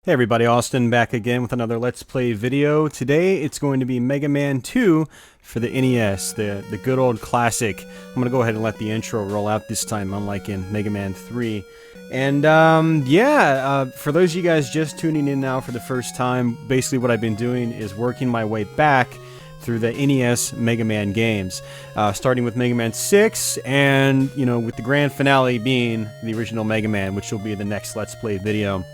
Hey everybody, Austin back again with another Let's Play video. Today it's going to be Mega Man 2 for the NES, the good old classic. I'm going to go ahead and let the intro roll out this time, unlike in Mega Man 3. And for those of you guys just tuning in now for the first time, basically what I've been doing is working my way back through the NES Mega Man games, starting with Mega Man 6, and, you know, with the grand finale being the original Mega Man, which will be the next Let's Play video.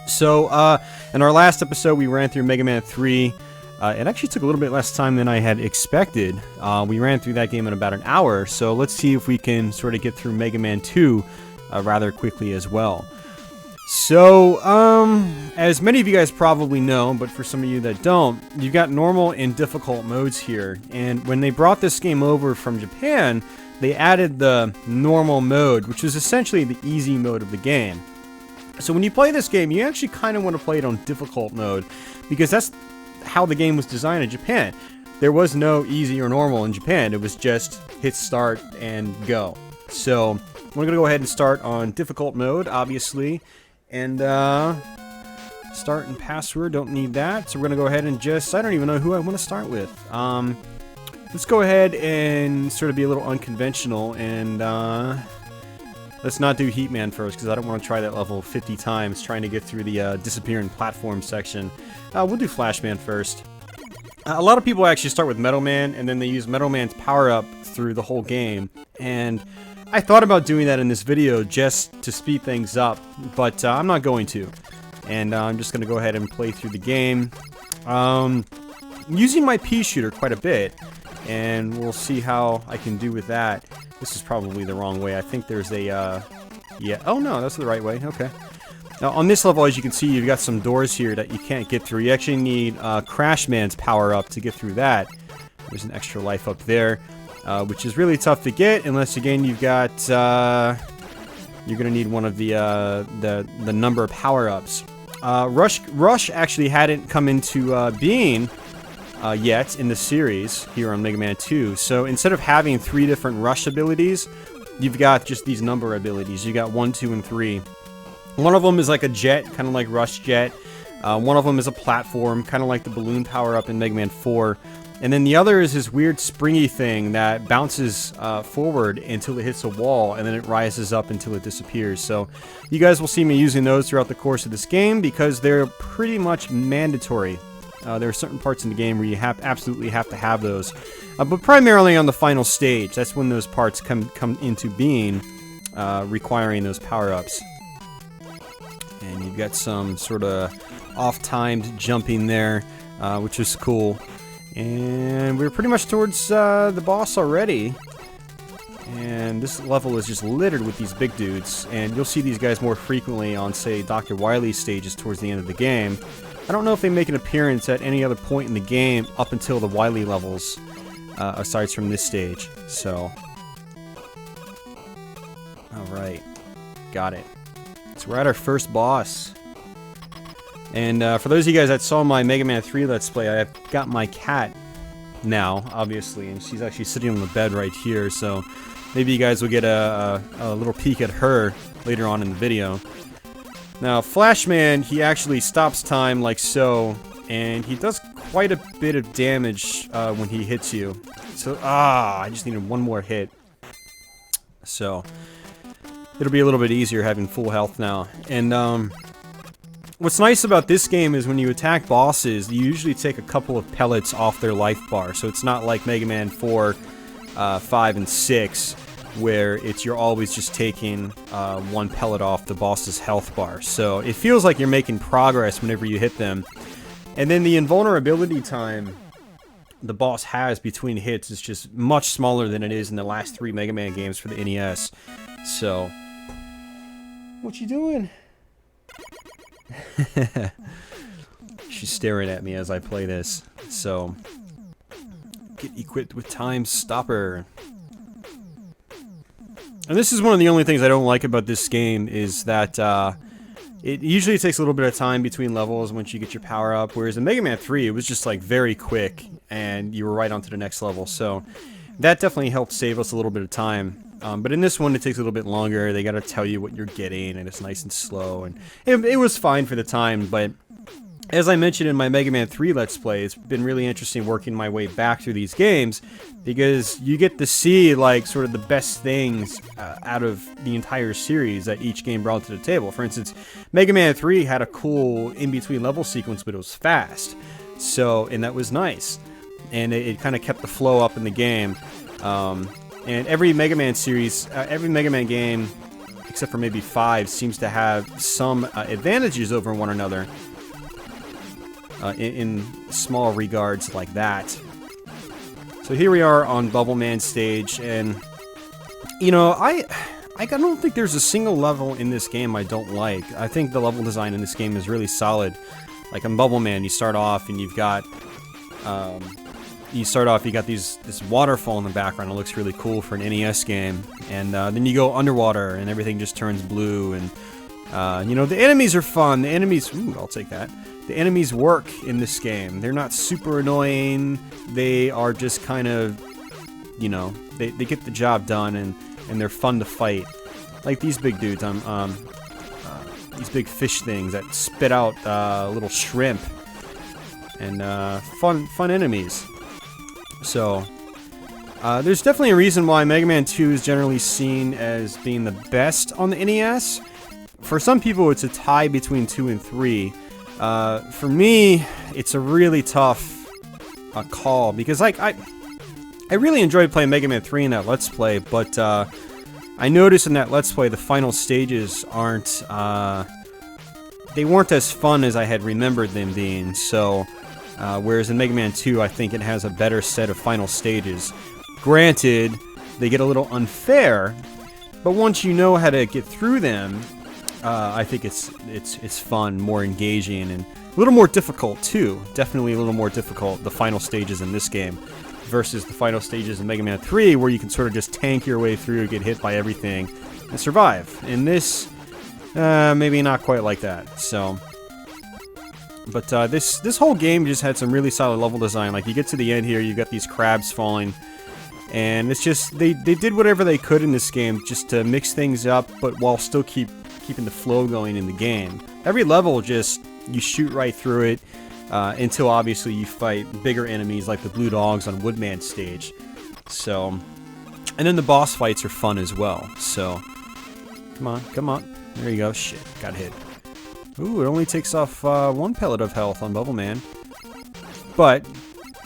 So, in our last episode, we ran through Mega Man 3. It actually took a little bit less time than I had expected. We ran through that game in about an hour, so let's see if we can sort of get through Mega Man 2 rather quickly as well. So, as many of you guys probably know, but for some of you that don't, you've got normal and difficult modes here. And when they brought this game over from Japan, they added the normal mode, which is essentially the easy mode of the game. So when you play this game, you actually kind of want to play it on difficult mode, because that's how the game was designed in Japan. There was no easy or normal in Japan. It was just hit start and go. So we're going to go ahead and start on difficult mode, obviously. And start and password, don't need that. So we're going to go ahead and just, I don't even know who I want to start with. Let's go ahead and sort of be a little unconventional and... let's not do Heatman first, because I don't want to try that level 50 times trying to get through the disappearing platform section. We'll do Flashman first. A lot of people actually start with Metal Man, and then they use Metal Man's power-up through the whole game. And I thought about doing that in this video just to speed things up, but I'm not going to. And I'm just going to go ahead and play through the game. Using my pea shooter quite a bit, and we'll see how I can do with that. This is probably the wrong way. I think there's a, yeah, oh no, that's the right way, okay. Now, on this level, as you can see, you've got some doors here that you can't get through. You actually need Crash Man's power-up to get through that. There's an extra life up there, which is really tough to get, unless, again, you've got, you're gonna need one of the number power-ups. Rush actually hadn't come into being yet in the series here on Mega Man 2. So instead of having 3 different rush abilities, you've got just these number abilities. You got 1, 2, and 3. One of them is like a jet, kind of like Rush Jet. One of them is a platform, kind of like the balloon power-up in Mega Man 4. And then the other is this weird springy thing that bounces forward until it hits a wall, and then it rises up until it disappears. So you guys will see me using those throughout the course of this game, because they're pretty much mandatory. There are certain parts in the game where you absolutely have to have those. But primarily on the final stage, that's when those parts come into being, requiring those power-ups. And you've got some sort of off-timed jumping there, which is cool. And we're pretty much towards the boss already. And this level is just littered with these big dudes. And you'll see these guys more frequently on, say, Dr. Wily's stages towards the end of the game. I don't know if they make an appearance at any other point in the game up until the Wily levels, aside from this stage. So, alright, got it. So we're at our first boss. And for those of you guys that saw my Mega Man 3 Let's Play, I've got my cat now, obviously, and she's actually sitting on the bed right here, so maybe you guys will get a little peek at her later on in the video. Now, Flashman, he actually stops time like so, and he does quite a bit of damage when he hits you. So, I just needed one more hit. So, it'll be a little bit easier having full health now. And, what's nice about this game is when you attack bosses, you usually take a couple of pellets off their life bar. So it's not like Mega Man 4, 5, and 6, where you're always just taking 1 pellet off the boss's health bar. So it feels like you're making progress whenever you hit them. And then the invulnerability time the boss has between hits is just much smaller than it is in the last 3 Mega Man games for the NES. So, what you doing? She's staring at me as I play this. So, get equipped with Time Stopper. And this is one of the only things I don't like about this game, is that it usually takes a little bit of time between levels once you get your power up, whereas in Mega Man 3 it was just like very quick and you were right on to the next level. So that definitely helped save us a little bit of time. But in this one, it takes a little bit longer. They got to tell you what you're getting, and it's nice and slow. And it was fine for the time, but as I mentioned in my Mega Man 3 Let's Play, it's been really interesting working my way back through these games because you get to see, like, sort of the best things out of the entire series that each game brought to the table. For instance, Mega Man 3 had a cool in-between level sequence, but it was fast. So, and that was nice. And it kind of kept the flow up in the game. And every Mega Man series, every Mega Man game, except for maybe 5, seems to have some advantages over one another. In small regards like that. So here we are on Bubble Man stage, and you know, I don't think there's a single level in this game I don't like. I think the level design in this game is really solid. Like on Bubble Man, you start off and you've got this waterfall in the background. It looks really cool for an NES game, and then you go underwater and everything just turns blue, and you know, the enemies are fun. The enemies, ooh, I'll take that. The enemies work in this game. They're not super annoying. They are just kind of, you know, they get the job done, and they're fun to fight. Like these big dudes, these big fish things that spit out little shrimp, and fun enemies. So there's definitely a reason why Mega Man 2 is generally seen as being the best on the NES. For some people, it's a tie between 2 and 3. For me, it's a really tough call because I really enjoyed playing Mega Man 3 in that Let's Play, but I noticed in that Let's Play the final stages they weren't as fun as I had remembered them being. So, whereas in Mega Man 2, I think it has a better set of final stages. Granted, they get a little unfair, but once you know how to get through them, I think it's fun, more engaging, and a little more difficult too. Definitely a little more difficult, the final stages in this game versus the final stages in Mega Man 3, where you can sort of just tank your way through, get hit by everything, and survive. In this, maybe not quite like that. So, but this whole game just had some really solid level design. Like you get to the end here, you got these crabs falling. And it's just, they did whatever they could in this game just to mix things up, but while still keeping the flow going in the game. Every level, just, you shoot right through it until obviously you fight bigger enemies like the Blue Dogs on Woodman stage. So, and then the boss fights are fun as well. So, come on. There you go. Shit, got hit. Ooh, it only takes off 1 pellet of health on Bubble Man. But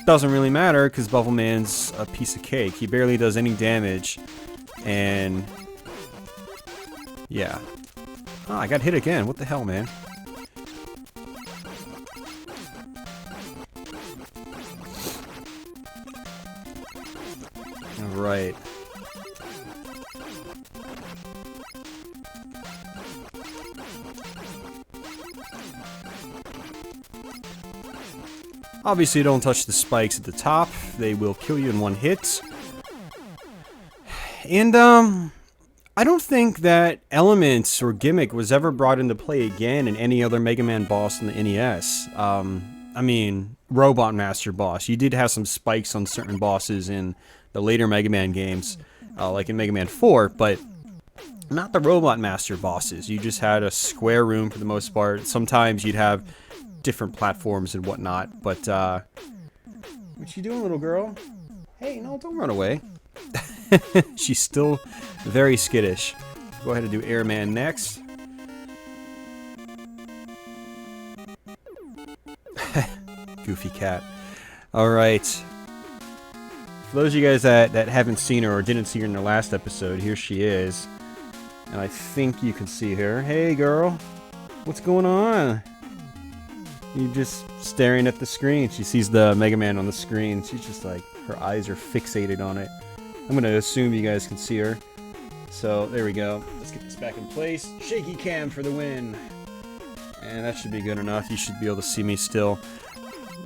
doesn't really matter because Bubble Man's a piece of cake. He barely does any damage, and yeah. Ah, I got hit again. What the hell, man? Alright. Obviously, don't touch the spikes at the top. They will kill you in one hit. And, I don't think that elements or gimmick was ever brought into play again in any other Mega Man boss in the NES. I mean, Robot Master boss. You did have some spikes on certain bosses in the later Mega Man games, like in Mega Man 4, but not the Robot Master bosses. You just had a square room for the most part. Sometimes you'd have different platforms and whatnot, but, what you doing, little girl? Hey, no, don't run away. She's still very skittish. Go ahead and do Airman next. Goofy cat. Alright. For those of you guys that haven't seen her or didn't see her in the last episode, here she is. And I think you can see her. Hey, girl. What's going on? You're just staring at the screen. She sees the Mega Man on the screen. She's just like, her eyes are fixated on it. I'm gonna assume you guys can see her. So, there we go. Let's get this back in place. Shaky cam for the win. And that should be good enough. You should be able to see me still.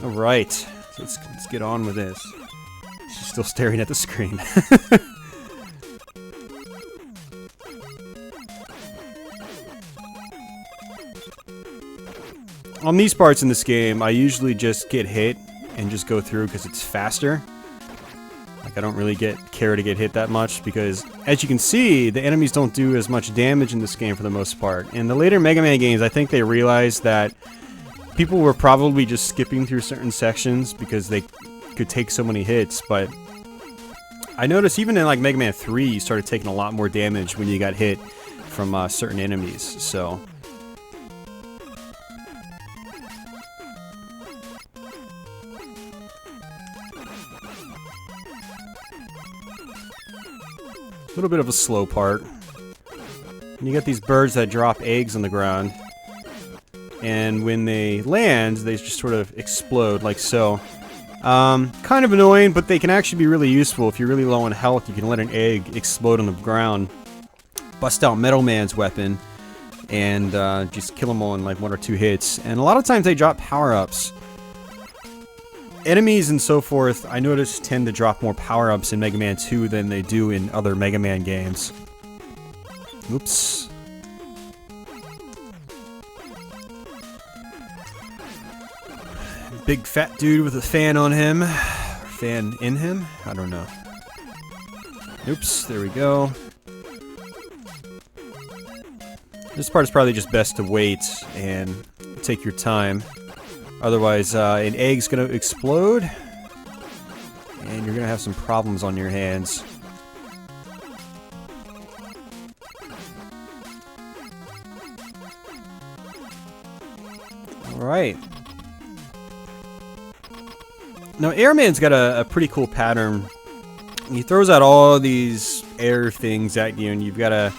Alright. So let's get on with this. She's still staring at the screen. On these parts in this game, I usually just get hit and just go through because it's faster. Like, I don't really care to get hit that much because, as you can see, the enemies don't do as much damage in this game for the most part. In the later Mega Man games, I think they realized that people were probably just skipping through certain sections because they could take so many hits, but I noticed even in like Mega Man 3, you started taking a lot more damage when you got hit from certain enemies, so... A little bit of a slow part. And you get these birds that drop eggs on the ground. And when they land, they just sort of explode, like so. Kind of annoying, but they can actually be really useful. If you're really low on health, you can let an egg explode on the ground. Bust out Metal Man's weapon. And just kill them all in like 1 or 2 hits. And a lot of times they drop power-ups. Enemies and so forth, I noticed, tend to drop more power-ups in Mega Man 2 than they do in other Mega Man games. Oops. Big fat dude with a fan on him. Or fan in him? I don't know. Oops, there we go. This part is probably just best to wait and take your time. Otherwise, an egg's gonna explode, and you're gonna have some problems on your hands. Alright. Now, Airman's got a pretty cool pattern. He throws out all these air things at you, and you've got to...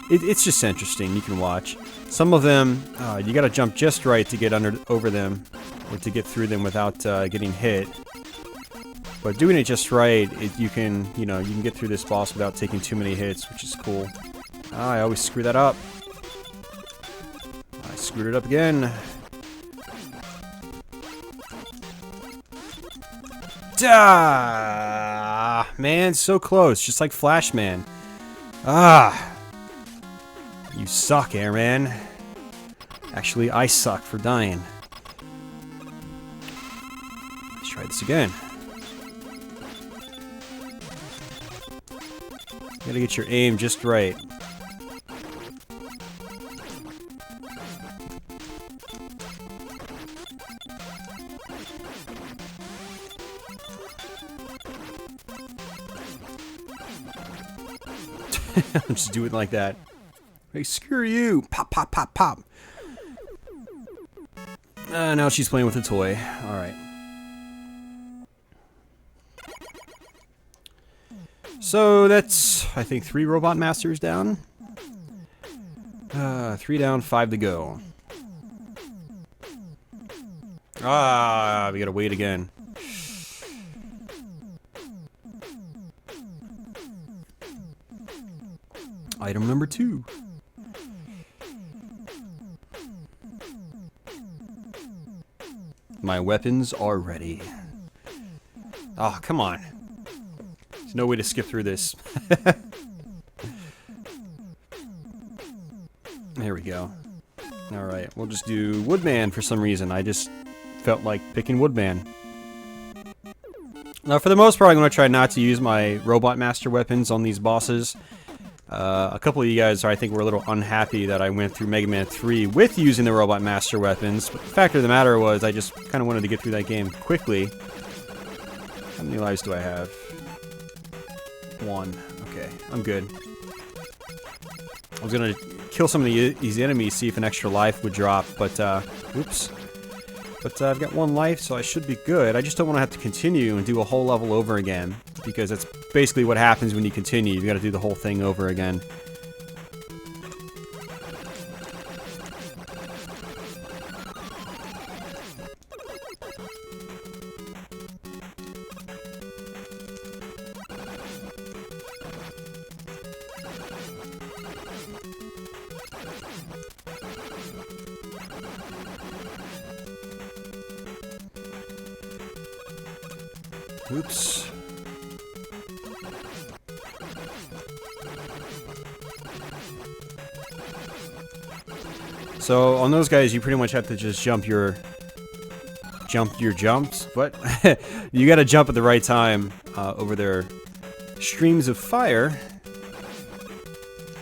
It's just interesting. You can watch. Some of them, you got to jump just right to get over them, or to get through them without getting hit. But doing it just right, you can get through this boss without taking too many hits, which is cool. I always screw that up. I screwed it up again. Man, so close, just like Flash Man. You suck, Airman. Actually, I suck for dying. Let's try this again. You gotta get your aim just right. I'll just do it like that. Hey, screw you! Pop, pop, pop, pop! Now she's playing with a toy. Alright. So that's, I think, 3 Robot Masters down. 3 down, 5 to go. We gotta wait again. Item number 2. My weapons are ready. Oh, come on. There's no way to skip through this. There we go. Alright, we'll just do Woodman for some reason. I just felt like picking Woodman. Now, for the most part, I'm going to try not to use my Robot Master weapons on these bosses. A couple of you guys, I think, were a little unhappy that I went through Mega Man 3 with using the Robot Master weapons, but the fact of the matter was I just kind of wanted to get through that game quickly. How many lives do I have? 1. Okay, I'm good. I was gonna kill some of these enemies, see if an extra life would drop, but, oops. But I've got 1 life, so I should be good. I just don't want to have to continue and do a whole level over again, because that's basically what happens when you continue. You've got to do the whole thing over again. Oops. So on those guys, you pretty much have to just jump your jumps. What? You got to jump at the right time over their streams of fire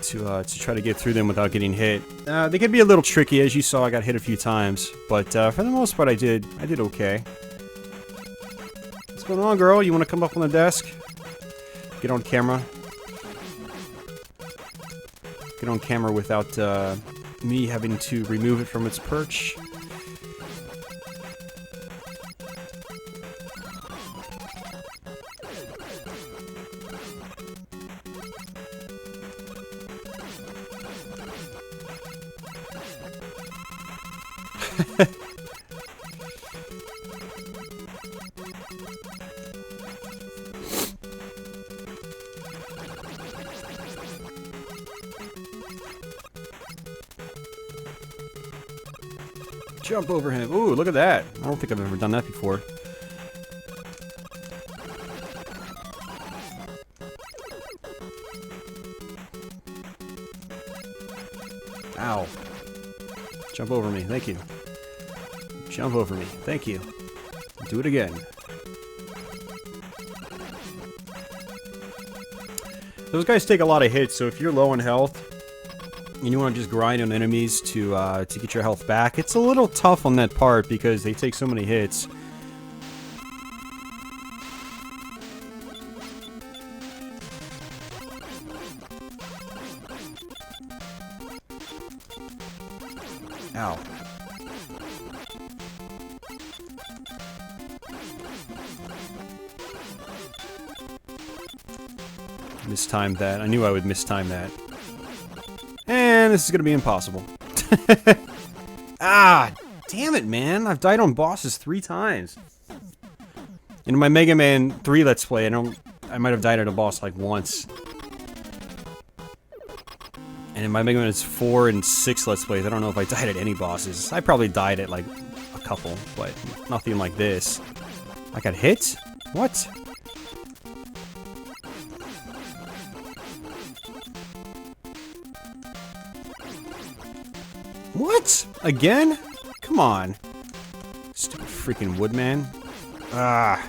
to try to get through them without getting hit. They can be a little tricky, as you saw. I got hit a few times, but for the most part, I did okay. What's going on, girl? You want to come up on the desk? Get on camera. Get on camera without me having to remove it from its perch. Jump over him. Ooh, look at that. I don't think I've ever done that before. Ow. Jump over me. Thank you. Jump over me. Thank you. Do it again. Those guys take a lot of hits, so if you're low on health and you want to just grind on enemies to get your health back, it's a little tough on that part because they take so many hits. Ow. Mistimed that. I knew I would mistime that. And this is gonna be impossible. Ah, damn it, man. I've died on bosses 3 times. In my Mega Man 3 Let's Play, I might have died at a boss like once. And in my Mega Man 4 and 6 Let's Plays, I don't know if I died at any bosses. I probably died at like a couple, but nothing like this. I got hit? What? What? Again? Come on. Stupid freaking woodman. Ah.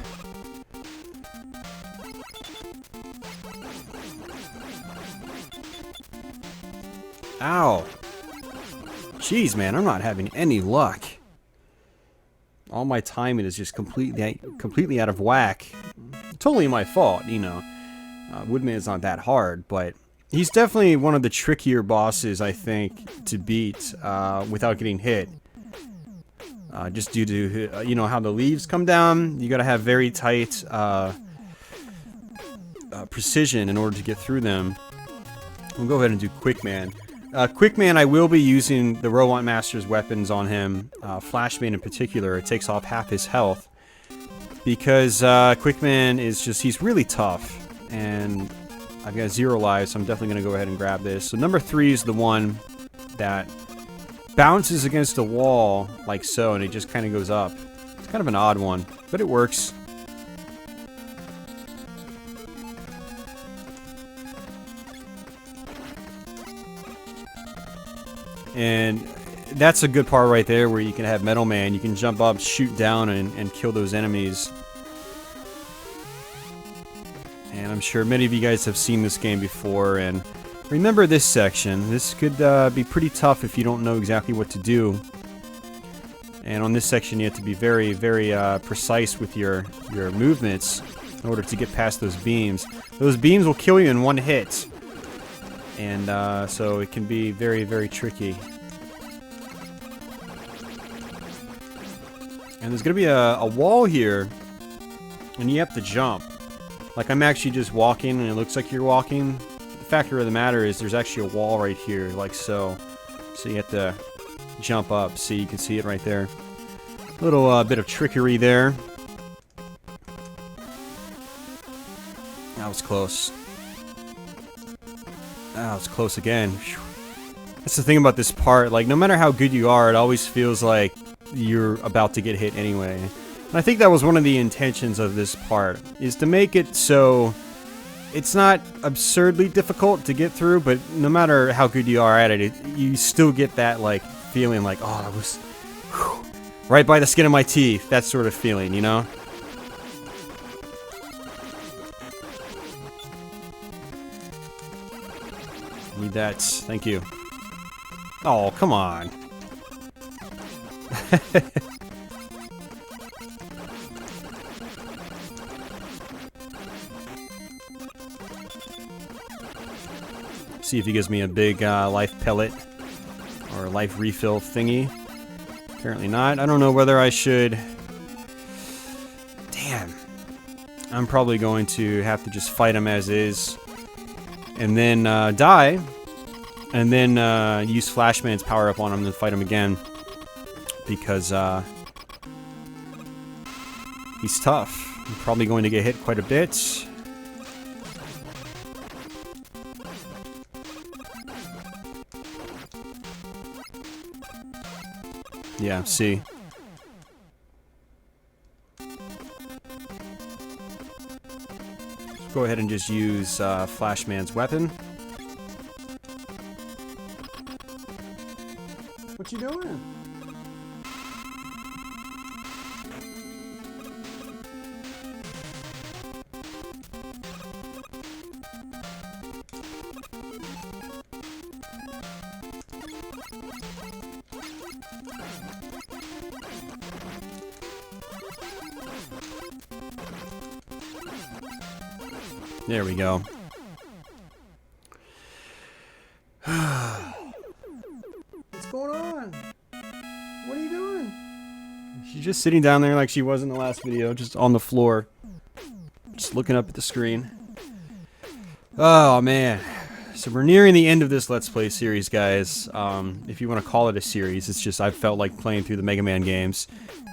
Ow. Jeez, man, I'm not having any luck. All my timing is just completely out of whack. Totally my fault, you know. Woodman is not that hard, but he's definitely one of the trickier bosses, I think, to beat without getting hit. Just due to, you know, how the leaves come down. You gotta have very tight precision in order to get through them. We'll go ahead and do Quickman. Quickman, I will be using the Robot Master's weapons on him. Flashman in particular, it takes off half his health. Because Quickman is just, he's really tough. And I've got 0 lives, so I'm definitely going to go ahead and grab this. So number 3 is the one that bounces against a wall, like so, and it just kind of goes up. It's kind of an odd one, but it works. And that's a good part right there where you can have Metal Man. You can jump up, shoot down, and kill those enemies. And I'm sure many of you guys have seen this game before, and remember this section. This could be pretty tough if you don't know exactly what to do. And on this section you have to be very, very precise with your movements in order to get past those beams. Those beams will kill you in 1 hit. And so it can be very, very tricky. And there's going to be a wall here, and you have to jump. Like, I'm actually just walking, and it looks like you're walking. The fact of the matter is there's actually a wall right here, like so. So you have to jump up. See, you can see it right there. A little bit of trickery there. That was close. That was close again. Whew. That's the thing about this part. Like, no matter how good you are, it always feels like you're about to get hit anyway. And I think that was one of the intentions of this part, is to make it so it's not absurdly difficult to get through, but no matter how good you are at it, you still get that, like, feeling like, oh, that was whew, right by the skin of my teeth. That sort of feeling, you know? Need that. Thank you. Oh, come on. See if he gives me a big life pellet or life refill thingy. Apparently not. I don't know whether I should... Damn. I'm probably going to have to just fight him as is. And then die. And then use Flashman's power up on him and then fight him again. Because he's tough. I'm probably going to get hit quite a bit. Yeah, see. Go ahead and just use Flashman's weapon. What you doing? There we go. What's going on? What are you doing? She's just sitting down there like she was in the last video, just on the floor. Just looking up at the screen. Oh, man. So we're nearing the end of this Let's Play series, guys. If you want to call it a series, it's just I've felt like playing through the Mega Man games.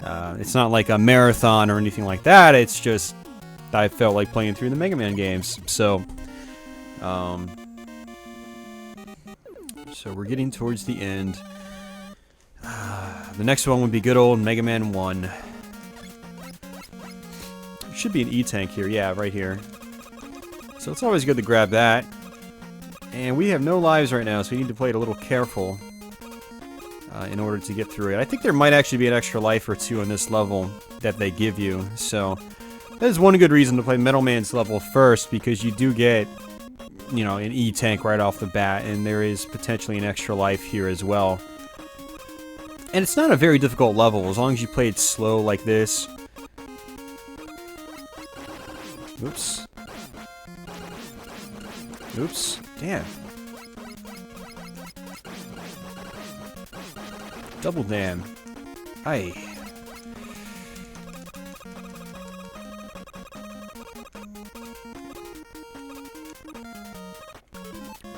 It's not like a marathon or anything like that, it's just... I felt like playing through the Mega Man games, so we're getting towards the end. The next one would be good old Mega Man 1. There should be an E-tank here, yeah, right here. So it's always good to grab that. And we have no lives right now, so we need to play it a little careful in order to get through it. I think there might actually be an extra life or two on this level that they give you, so... That is one good reason to play Metal Man's level first, because you do get, you know, an E-tank right off the bat, and there is potentially an extra life here as well. And it's not a very difficult level, as long as you play it slow like this. Oops. Oops. Damn. Double damn. Aye.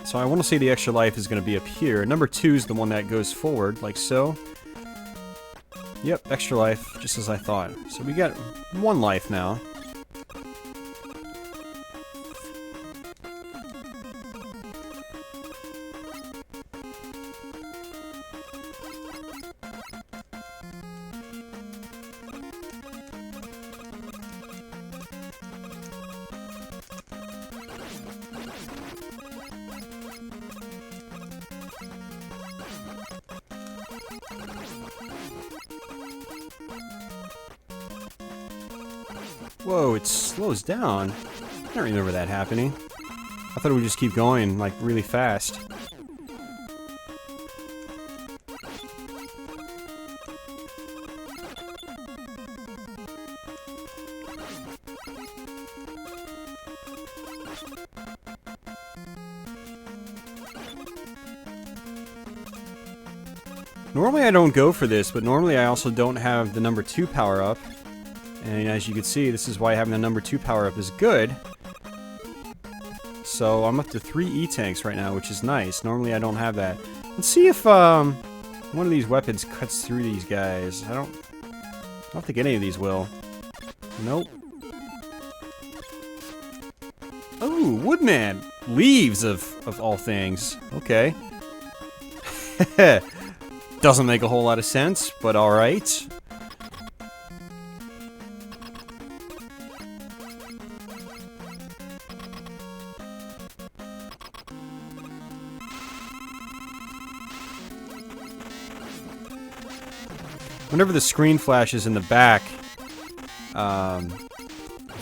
So I want to say the extra life is going to be up here. Number 2 is the one that goes forward, like so. Yep, extra life, just as I thought. So we got 1 life now. Whoa, it slows down. I don't remember that happening. I thought it would just keep going, like, really fast. Normally I don't go for this, but normally I also don't have the number 2 power up. And as you can see, this is why having the number 2 power up is good. So I'm up to 3 E-tanks right now, which is nice. Normally I don't have that. Let's see if one of these weapons cuts through these guys. I don't think any of these will. Nope. Oh, Woodman! Leaves of all things. Okay. Doesn't make a whole lot of sense, but alright. Whenever the screen flashes in the back,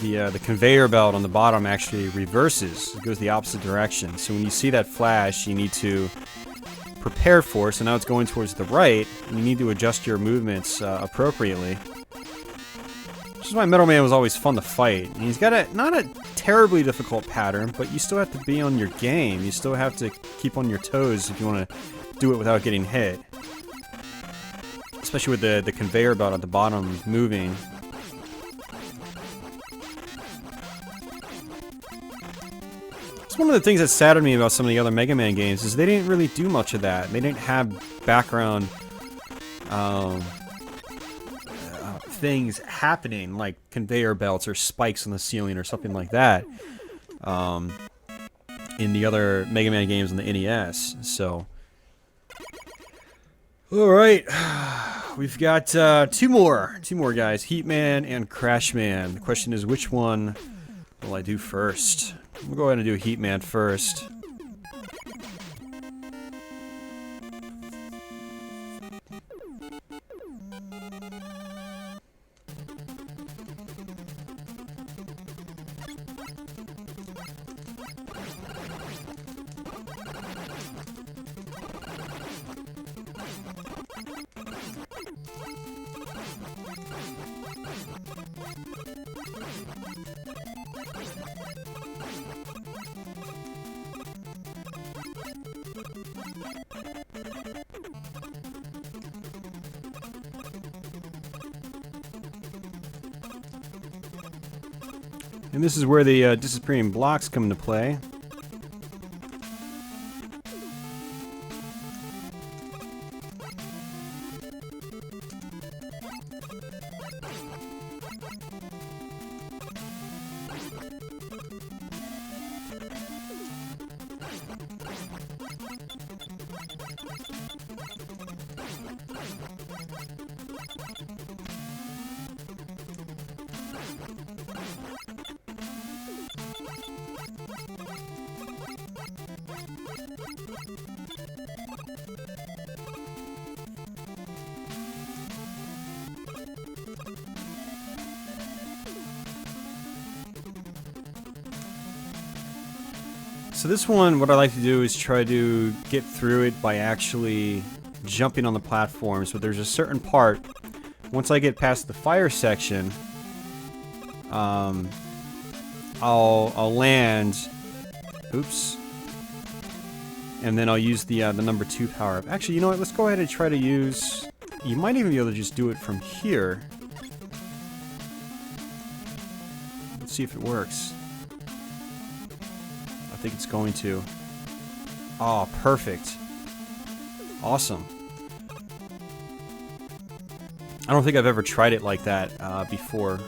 the conveyor belt on the bottom actually reverses. It goes the opposite direction. So when you see that flash, you need to prepare for it. So now it's going towards the right, and you need to adjust your movements appropriately. Which is why Metal Man was always fun to fight. And he's got not a terribly difficult pattern, but you still have to be on your game. You still have to keep on your toes if you want to do it without getting hit. Especially with the conveyor belt at the bottom moving. It's one of the things that saddened me about some of the other Mega Man games is they didn't really do much of that. They didn't have background things happening like conveyor belts or spikes on the ceiling or something like that in the other Mega Man games on the NES. So, all right, we've got two more guys, Heat Man and Crash Man. The question is, which one will I do first? We'll go ahead and do Heat Man first. And this is where the disappearing blocks come into play. So this one, what I like to do is try to get through it by actually jumping on the platforms. But there's a certain part, once I get past the fire section, I'll land, oops, and then I'll use the number 2 power-up. Actually, you know what, let's go ahead and try to use, you might even be able to just do it from here. Let's see if it works. I think it's going to. Oh, perfect. Awesome. I don't think I've ever tried it like that before.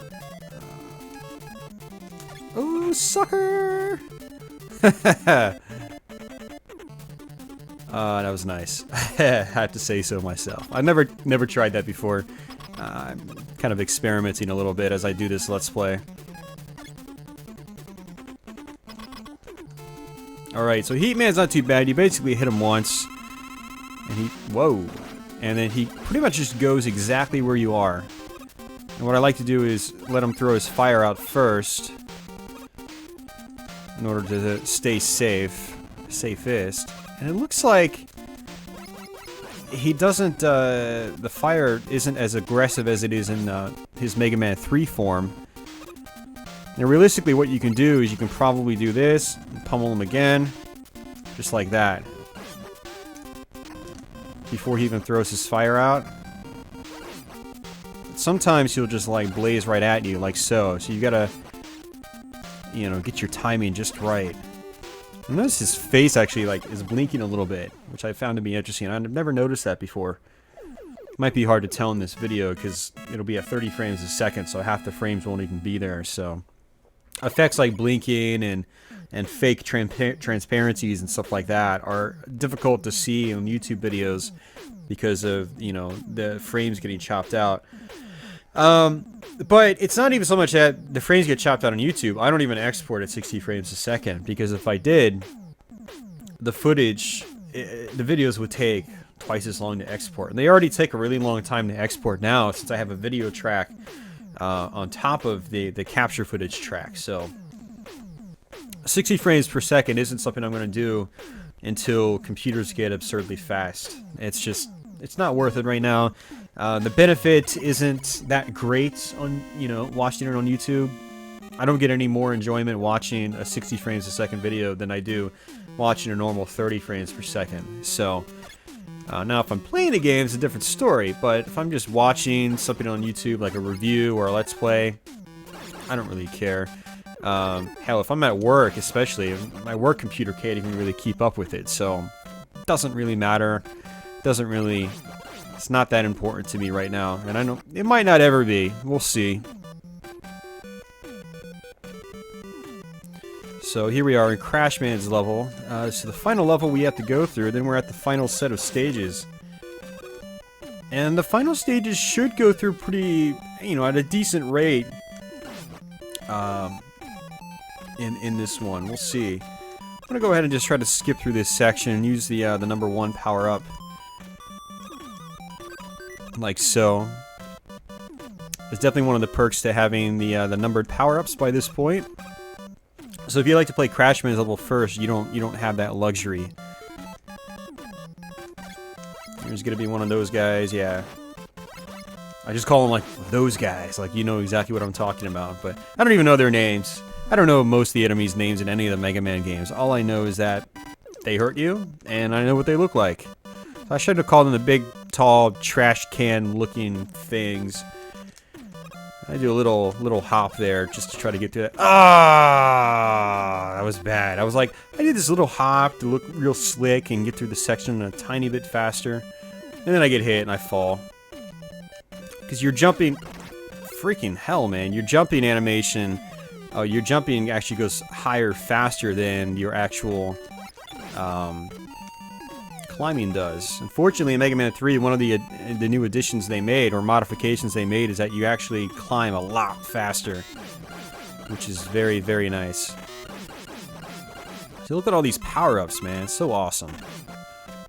Oh, sucker! That was nice. I have to say so myself. I've never tried that before. I'm kind of experimenting a little bit as I do this Let's Play. Alright, so Heat Man's not too bad. You basically hit him once, and he... whoa. And then he pretty much just goes exactly where you are. And what I like to do is let him throw his fire out first, in order to stay safest. And it looks like he doesn't, the fire isn't as aggressive as it is in his Mega Man 3 form. Now realistically what you can do is you can probably do this, pummel him again, just like that, before he even throws his fire out. But sometimes he'll just like blaze right at you, like so. So you gotta, you know, get your timing just right. And notice his face actually like is blinking a little bit, which I found to be interesting. I've never noticed that before. Might be hard to tell in this video because it'll be at 30 frames a second, so half the frames won't even be there. So effects like blinking and fake transparencies and stuff like that are difficult to see on YouTube videos because of, you know, the frames getting chopped out. But it's not even so much that the frames get chopped out on YouTube. I don't even export at 60 frames a second, because if I did, the footage, the videos would take twice as long to export. And they already take a really long time to export now, since I have a video track on top of the capture footage track. So 60 frames per second isn't something I'm going to do until computers get absurdly fast. It's not worth it right now. The benefit isn't that great on, watching it on YouTube. I don't get any more enjoyment watching a 60 frames a second video than I do watching a normal 30 frames per second. So now if I'm playing a game, it's a different story, but if I'm just watching something on YouTube like a review or a let's play, I don't really care. Hell, if I'm at work especially, my work computer can't even really keep up with it, so it doesn't really matter. It's not that important to me right now, and I know it might not ever be. We'll see. So here we are in Crashman's level. So the final level we have to go through, then we're at the final set of stages. And the final stages should go through pretty, at a decent rate. In this one, we'll see. I'm gonna go ahead and just try to skip through this section and use the number 1 power up, like so. It's definitely one of the perks to having the numbered power ups by this point. So if you like to play Crashman's level first, you don't have that luxury. There's gonna be one of those guys, yeah. I just call them like those guys, like you know exactly what I'm talking about, but I don't even know their names. I don't know most of the enemies' names in any of the Mega Man games. All I know is that they hurt you, and I know what they look like. So I should have called them the big, tall, trash can-looking things. I do a little hop there just to try to get to that. Ah, that was bad. I was like, I did this little hop to look real slick and get through the section a tiny bit faster, and then I get hit and I fall. Because you're jumping, freaking hell, man! Your jumping animation. Your jumping actually goes higher faster than your actual climbing does. Unfortunately, in Mega Man 3, one of the new additions they made, or modifications they made, is that you actually climb a lot faster, which is very, very nice. So look at all these power-ups, man. It's so awesome.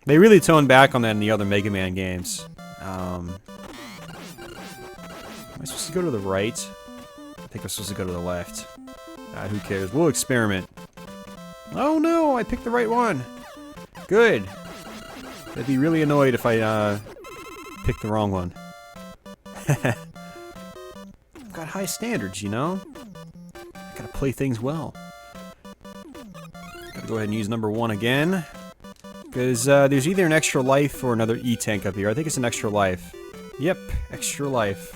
They really toned back on that in the other Mega Man games. Am I supposed to go to the right? I think I'm supposed to go to the left. Who cares? We'll experiment. Oh no, I picked the right one. Good. I'd be really annoyed if I picked the wrong one. I've got high standards, I gotta play things well. Gotta go ahead and use number 1 again. Because there's either an extra life or another E-tank up here. I think it's an extra life. Yep, extra life.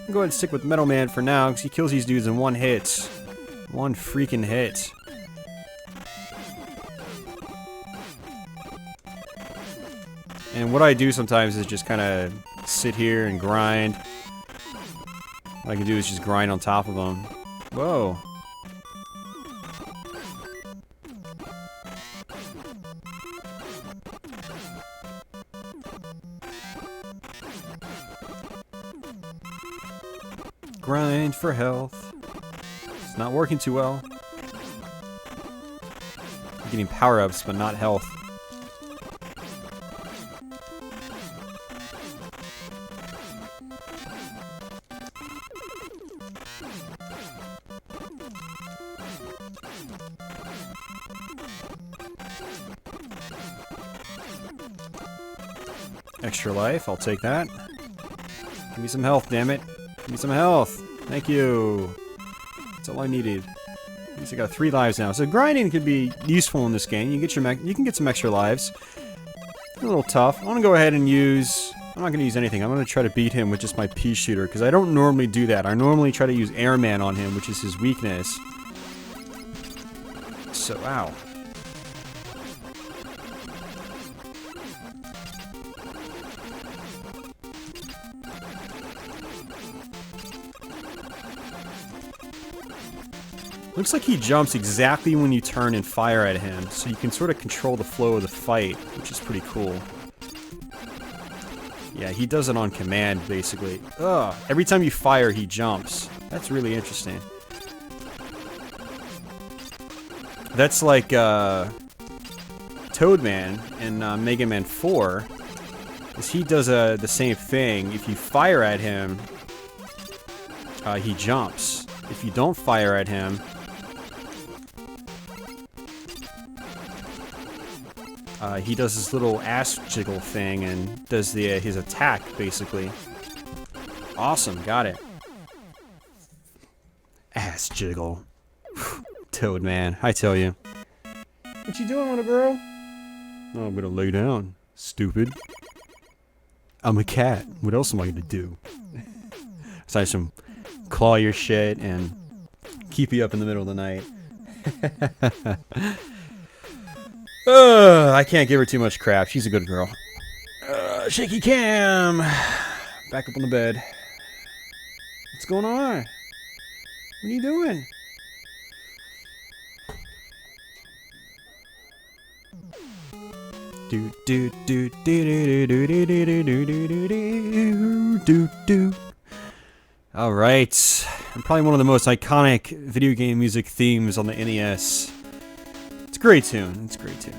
I'm going to go ahead and stick with Metal Man for now, because he kills these dudes in one hit. One freaking hit. And what I do sometimes is just kind of sit here and grind. What I can do is just grind on top of them. Whoa. Grind for health. It's not working too well. I'm getting power-ups, but not health. Extra life, I'll take that. Give me some health, damn it. Give me some health. Thank you. That's all I needed. At least I got 3 lives now. So grinding could be useful in this game. You can get some extra lives. A little tough. I want to go ahead and use... I'm not going to use anything. I'm going to try to beat him with just my pea shooter, because I don't normally do that. I normally try to use Airman on him, which is his weakness. So, ow. Looks like he jumps exactly when you turn and fire at him, so you can sort of control the flow of the fight, which is pretty cool. Yeah, he does it on command, basically. Ugh, every time you fire, he jumps. That's really interesting. That's like, Toadman in Mega Man 4, is he does the same thing. If you fire at him, he jumps. If you don't fire at him, he does this little ass jiggle thing and does his attack, basically. Awesome, got it. Ass jiggle. Toad, man, I tell you. What you doing, little girl? Oh, I'm gonna lay down, stupid. I'm a cat. What else am I gonna do? Besides some claw your shit and keep you up in the middle of the night. I can't give her too much crap. She's a good girl. Shaky cam. Back up on the bed. What's going on? What are you doing? Do do do do do do do do do do do do. All right, and probably one of the most iconic video game music themes on the NES. It's a great tune. It's a great tune.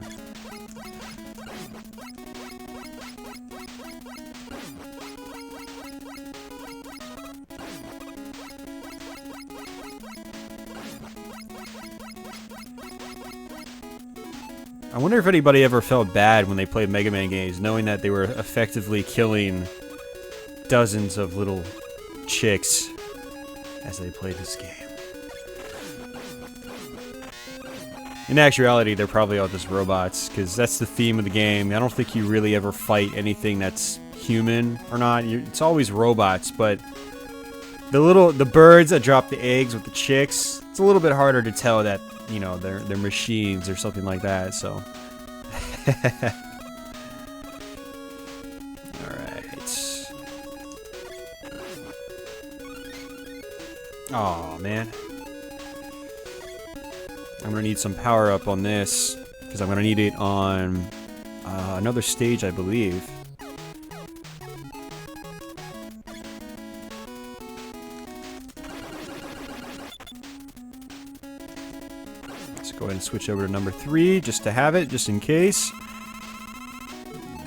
I wonder if anybody ever felt bad when they played Mega Man games, knowing that they were effectively killing dozens of little chicks as they played this game. In actuality, they're probably all just robots, because that's the theme of the game. I don't think you really ever fight anything that's human or not. It's always robots, but the birds that drop the eggs with the chicks, it's a little bit harder to tell that, you know, they're machines or something like that, so. Alright. Aw, man. I'm gonna need some power up on this, because I'm gonna need it on another stage, I believe. Go ahead and switch over to number 3 just to have it, just in case.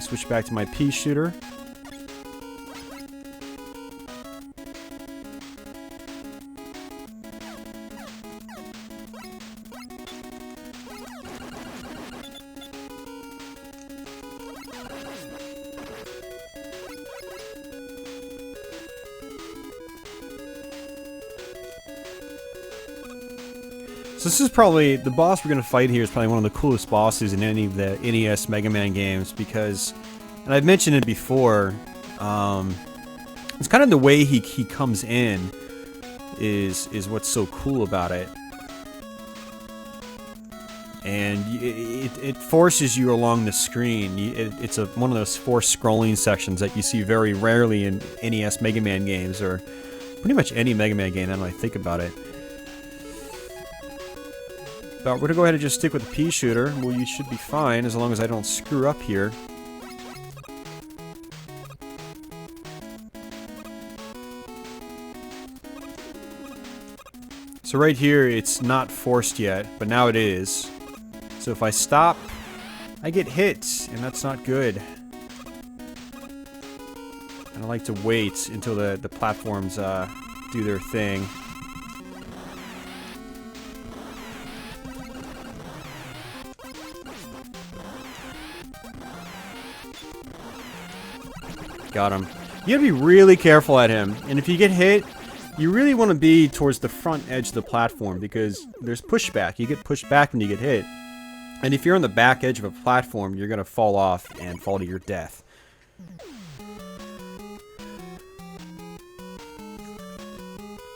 Switch back to my pea shooter. So this is probably, the boss we're going to fight here is probably one of the coolest bosses in any of the NES Mega Man games, because, and I've mentioned it before, it's kind of the way he comes in is what's so cool about it. And it forces you along the screen. It's one of those forced scrolling sections that you see very rarely in NES Mega Man games, or pretty much any Mega Man game now that I think about it. But we're going to go ahead and just stick with the pea shooter. Well, you should be fine as long as I don't screw up here. So right here, it's not forced yet, but now it is. So if I stop, I get hit, and that's not good. And I like to wait until the platforms do their thing. Got him. You gotta be really careful at him, and if you get hit, you really want to be towards the front edge of the platform, because there's pushback. You get pushed back when you get hit, and if you're on the back edge of a platform, you're gonna fall off and fall to your death.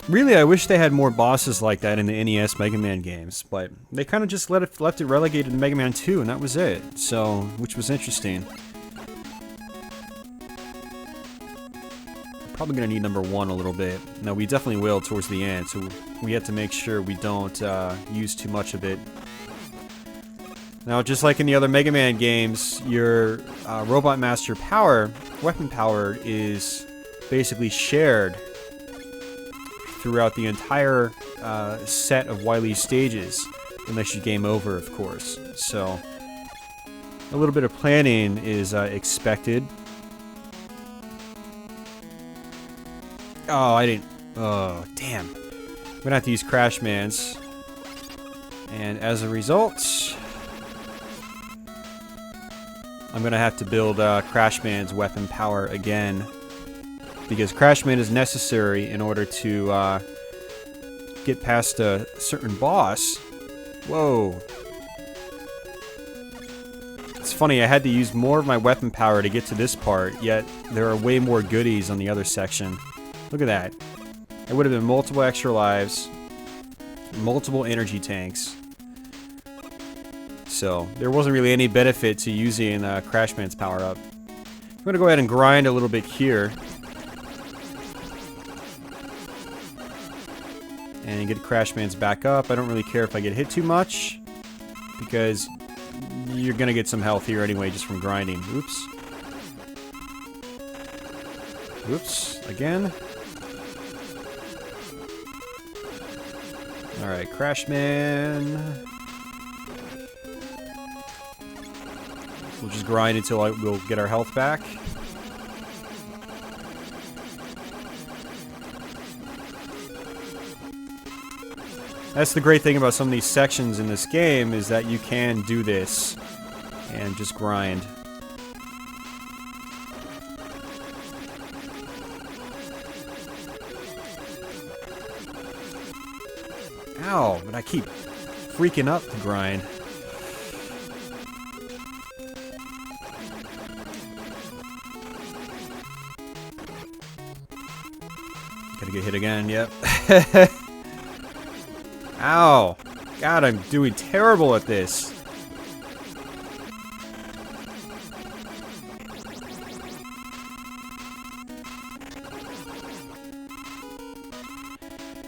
Really, I wish they had more bosses like that in the NES Mega Man games, but they kind of just left it relegated to Mega Man 2, and that was it. So, which was interesting. Probably gonna need number 1 a little bit. Now we definitely will towards the end, so we have to make sure we don't use too much of it. Now, just like in the other Mega Man games, your Robot Master power, weapon power, is basically shared throughout the entire set of Wily stages, unless you game over, of course. So a little bit of planning is expected. Oh, I didn't... Oh, damn. I'm gonna have to use Crash Man's. And as a result, I'm gonna have to build Crash Man's weapon power again. Because Crash Man is necessary in order to get past a certain boss. Whoa. It's funny, I had to use more of my weapon power to get to this part, yet there are way more goodies on the other section. Look at that. There would have been multiple extra lives, multiple energy tanks. So, there wasn't really any benefit to using Crash Man's power-up. I'm gonna go ahead and grind a little bit here. And get Crash Man's back up. I don't really care if I get hit too much, because you're gonna get some health here anyway just from grinding. Oops. Oops. Again. Alright, Crash Man. We'll just grind until we'll get our health back. That's the great thing about some of these sections in this game, is that you can do this and just grind. Ow, but I keep freaking up to grind. Gotta get hit again, yep. Ow! God, I'm doing terrible at this.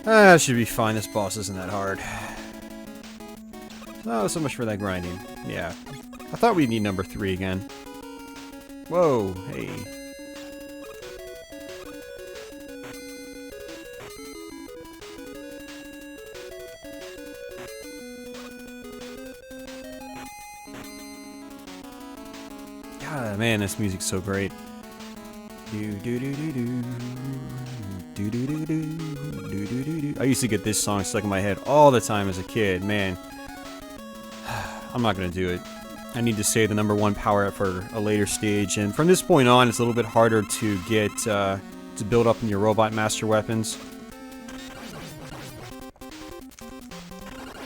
That should be fine. This boss isn't that hard. Oh, so much for that grinding. Yeah. I thought we'd need number 3 again. Whoa, hey. God, man, this music's so great. I used to get this song stuck in my head all the time as a kid, man. I'm not gonna do it. I need to save the number 1 power up for a later stage, and from this point on, it's a little bit harder to get to build up in your Robot Master weapons.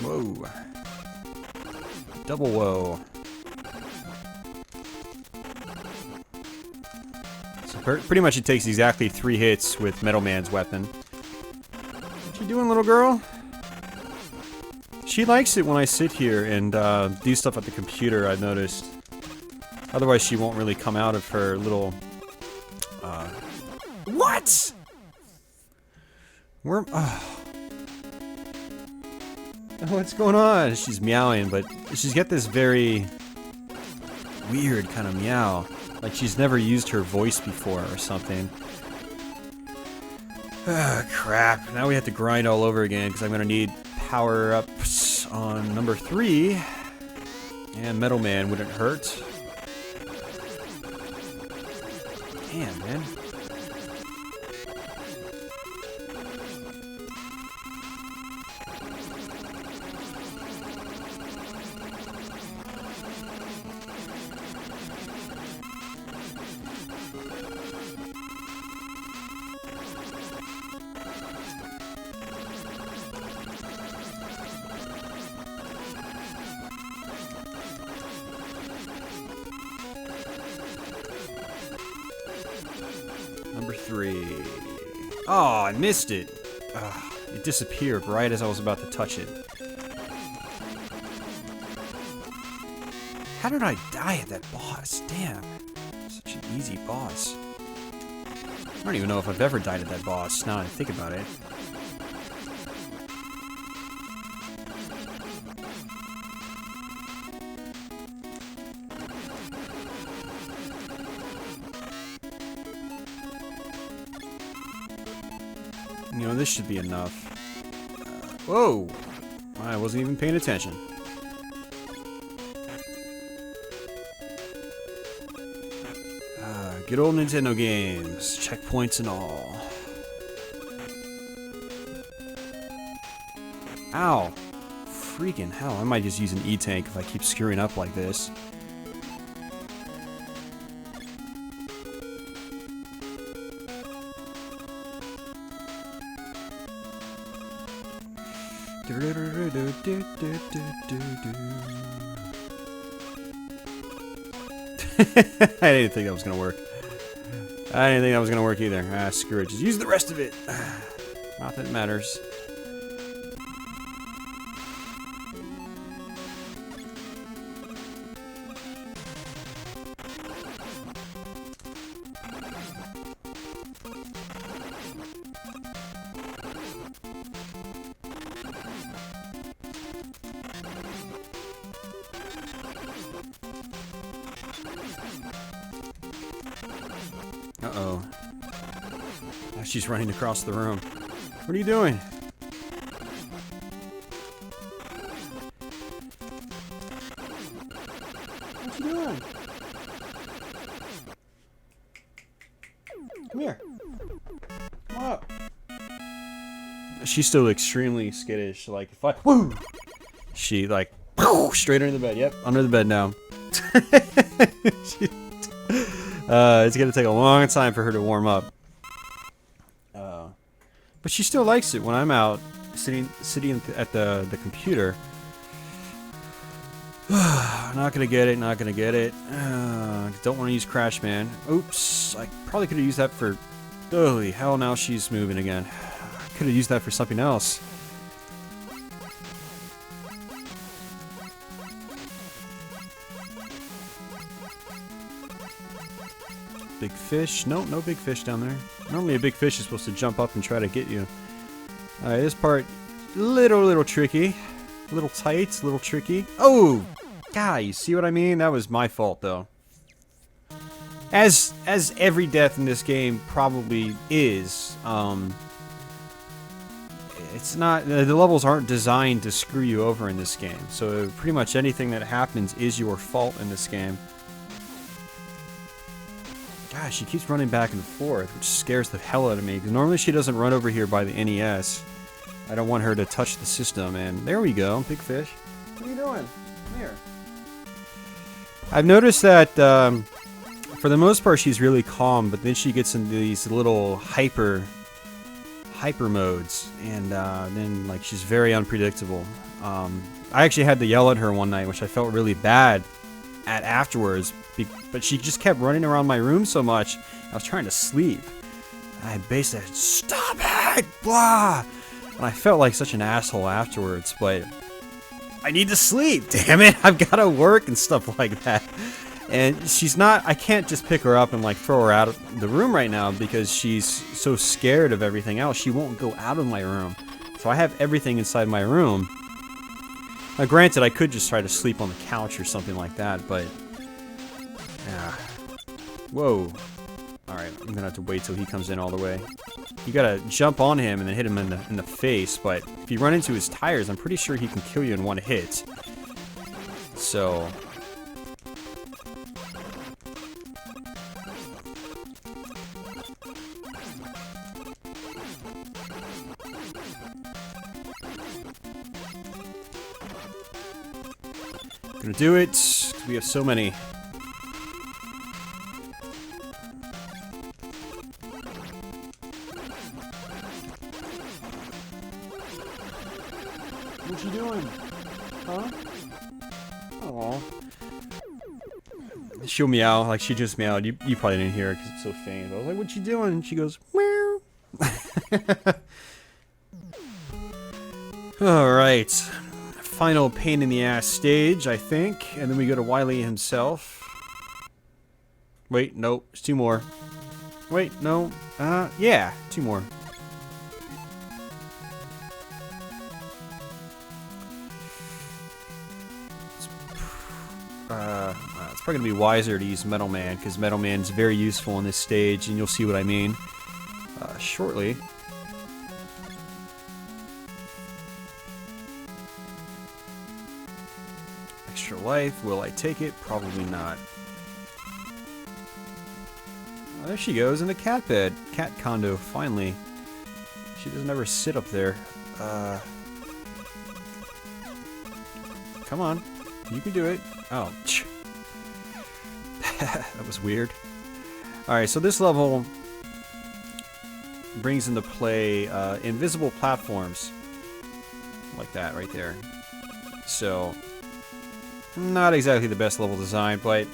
Whoa! Double whoa! So pretty much, it takes exactly 3 hits with Metal Man's weapon. What you doing, little girl? She likes it when I sit here and do stuff at the computer, I've noticed. Otherwise, she won't really come out of her little... What?! Worm... Oh. What's going on? She's meowing, but she's got this very weird kind of meow. Like she's never used her voice before or something. Ah, crap. Now we have to grind all over again because I'm going to need power-ups on number 3. And Metal Man wouldn't hurt. Damn, man. Number 3. Oh, I missed it. It disappeared right as I was about to touch it. How did I die at that boss? Damn. Such an easy boss. I don't even know if I've ever died at that boss, now that I think about it. You know, this should be enough. Whoa! I wasn't even paying attention. Good old Nintendo games. Checkpoints and all. Ow. Freaking hell. I might just use an E-tank if I keep screwing up like this. I didn't think that was gonna work. I didn't think that was gonna work either. Ah, screw it. Just use the rest of it. Not that it matters. Uh-oh. Now she's running across the room. What are you doing? What you doing? Come here. Come up. She's still extremely skittish. Like, if I... Woo! She, like, straight under the bed. Yep, under the bed now. It's gonna take a long time for her to warm up. But she still likes it when I'm out sitting at the computer. Not gonna get it, not gonna get it. Don't want to use Crash Man. Oops, I probably could have used that for... Holy hell, now she's moving again. I could have used that for something else. Big fish? No, no big fish down there. Normally a big fish is supposed to jump up and try to get you. Alright, this part, little tricky. Little tight, little tricky. Oh! God, you see what I mean? That was my fault, though. As every death in this game probably is, it's not... The levels aren't designed to screw you over in this game. So pretty much anything that happens is your fault in this game. Gosh, she keeps running back and forth, which scares the hell out of me, because normally she doesn't run over here by the NES. I don't want her to touch the system, and there we go, big fish. What are you doing? Come here. I've noticed that, for the most part, she's really calm, but then she gets into these little hyper modes, and then, like, she's very unpredictable. I actually had to yell at her one night, which I felt really bad at afterwards, but she just kept running around my room so much. I was trying to sleep. I basically said, "Stop it!" Blah! And I felt like such an asshole afterwards, but I need to sleep, damn it! I've got to work and stuff like that. And she's not... I can't just pick her up and, like, throw her out of the room right now because she's so scared of everything else. She won't go out of my room. So I have everything inside my room. Now, granted, I could just try to sleep on the couch or something like that, but... Yeah. Whoa. Alright, I'm gonna have to wait till he comes in all the way. You gotta jump on him and then hit him in the face, but if you run into his tires, I'm pretty sure he can kill you in one hit. So... Gonna do it, 'cause we have so many. What you doing? Huh? Aww. She'll meow, like she just meowed. You probably didn't hear it because it's so faint. I was like, "What you doing?" And she goes, "Meow." Alright. Final pain in the ass stage, I think. And then we go to Wily himself. Wait, nope. There's two more. Wait, no. Yeah, two more. It's probably going to be wiser to use Metal Man, because Metal Man's very useful in this stage, and you'll see what I mean shortly. Extra life. Will I take it? Probably not. Oh, there she goes in the cat bed. Cat condo, finally. She doesn't ever sit up there. Come on. You can do it. Oh, that was weird. Alright, so this level brings into play invisible platforms. Like that right there. So, not exactly the best level design, but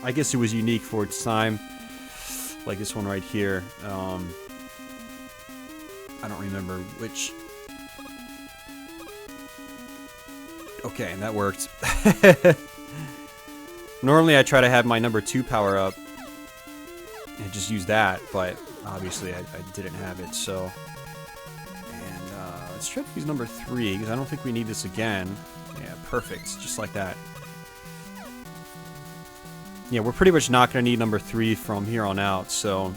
I guess it was unique for its time. Like this one right here. I don't remember which. Okay, that worked. Normally I try to have my number 2 power up and just use that, but obviously I didn't have it, so. And let's try to use number 3, because I don't think we need this again. Yeah, perfect, just like that. Yeah, we're pretty much not going to need number 3 from here on out, so.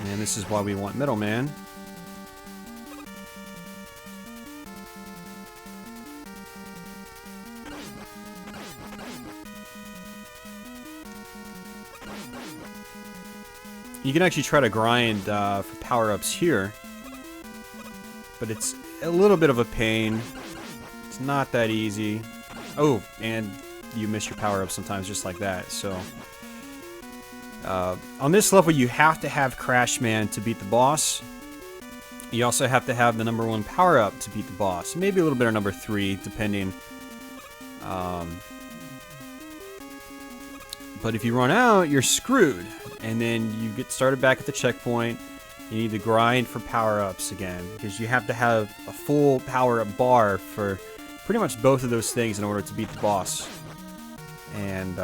And this is why we want Middleman. You can actually try to grind for power-ups here, but it's a little bit of a pain. It's not that easy. Oh, and you miss your power-ups sometimes just like that, so. On this level, you have to have Crash Man to beat the boss. You also have to have the number 1 power-up to beat the boss. Maybe a little bit of number 3, depending. But if you run out, you're screwed. And then you get started back at the checkpoint. You need to grind for power-ups again, because you have to have a full power-up bar for pretty much both of those things in order to beat the boss. And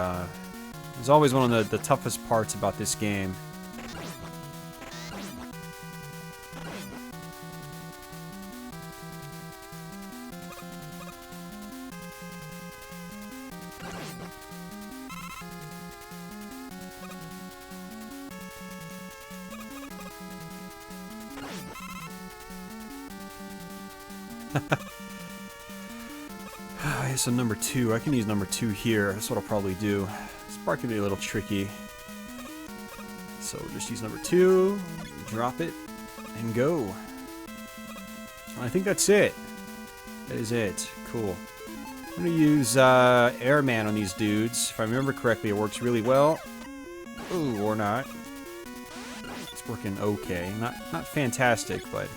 it's always one of the toughest parts about this game. So number 2, I can use number 2 here. That's what I'll probably do. This part can be a little tricky. So we'll just use number 2, drop it, and go. I think that's it. That is it. Cool. I'm going to use Airman on these dudes. If I remember correctly, it works really well. Ooh, or not. It's working okay. Not fantastic, but...